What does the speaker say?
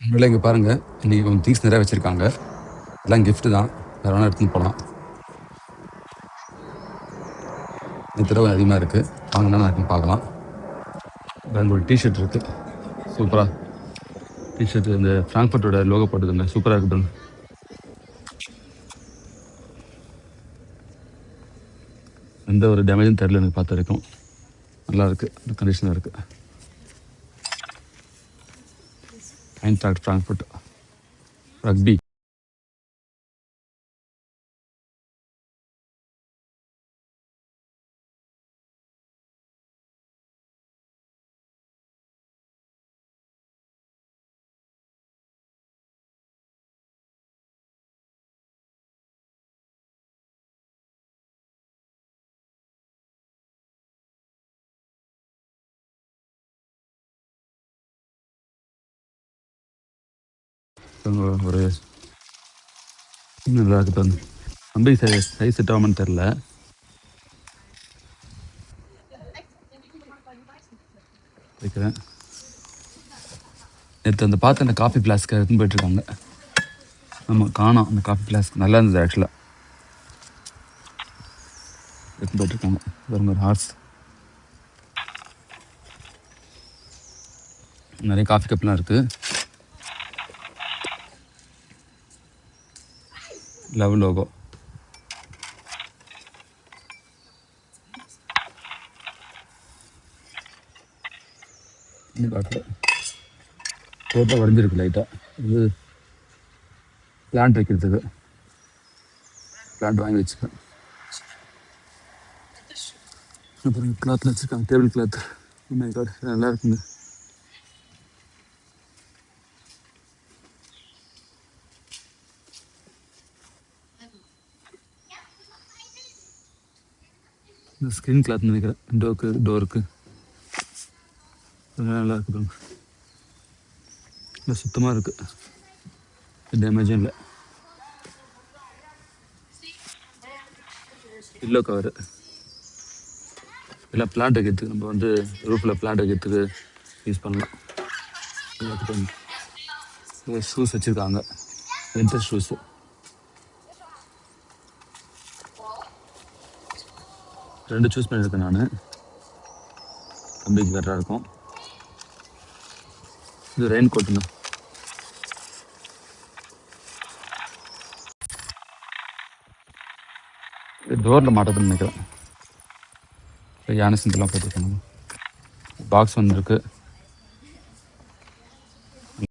உண்மையிலே இங்கே பாருங்கள், இன்றைக்கி கொஞ்சம் திங்ஸ் நிறையா வச்சுருக்காங்க. எல்லாம் கிஃப்ட்டு தான், வேறு வேணால் எடுத்துன்னு போகலாம். இந்த தடவை அதிகமாக இருக்குது, வாங்கினா நான் இருக்குன்னு பார்க்கலாம். வேறு ஒரு டிஷர்ட் இருக்குது, சூப்பராக டிஷர்ட். இந்த ஃப்ராங்க்ஃபர்ட்டோட லோகோ போட்டுதுங்க, சூப்பராக இருக்குது. எந்த ஒரு டேமேஜும் தெரில எனக்கு பார்த்த வரைக்கும். நல்லா இருக்குது, கண்டிஷனாக இருக்குது. ஐன்ட்ராக்ட் ஃப்ராங்க்ஃபர்ட் ரக்பி. ஒரு நல்லா இருக்குது பாருங்க. தம்பி சைஸ் செட் ஆகுமான்னு தெரில. வைக்கிறேன். நேற்று அந்த பார்த்து அந்த காஃபி ஃப்ளாஸ்க்கு எடுத்துன்னு போயிட்டுருக்காங்க. ஆமாம், காணோம் அந்த காஃபி ஃப்ளாஸ்க். நல்லா இருந்தது ஆக்சுவலாக. எடுத்துன்னு போயிட்டுருக்காங்க. பாருங்க, ஒரு ஹார்ஸ். நிறைய காஃபி கப்லாம் இருக்குது. Love logo. இன்னும் பார்க்கல, ரோட்டாக வரைஞ்சிருக்கு லைட்டாக. இது பிளான்ட் வைக்கிறதுக்கு, பிளான்ட் வாங்கி வச்சுக்கேன். அப்புறம் கிளாத்தில் வச்சுருக்காங்க, டேபிள் கிளாத். நல்லா இருக்குங்க. இந்த ஸ்க்ரீன் கிளாத்னு நினைக்கிறேன், டோருக்கு நல்லா இருக்குது. நல்லா சுத்தமாக இருக்குது, டேமேஜும் இல்லை. Pillow cover. எல்லாம் பிளான்ட் வைக்கிறதுக்கு, நம்ம வந்து ரூஃபில் பிளான்ட் வைக்கிறதுக்கு யூஸ் பண்ணலாம். ஷூஸ் வச்சுருக்காங்க, வின்டர் ஷூஸு. ரெண்டு சூஸ் பண்ணியிருக்கேன் நான், தம்பிக்கு கரெக்டாக இருக்கும். இது ரெயின் கோட்டுங்க. டோரில் மாட்டதுன்னு நினைக்கிறேன். யானை சிந்தெல்லாம் போட்டுருக்காங்க. பாக்ஸ் வந்துருக்கு.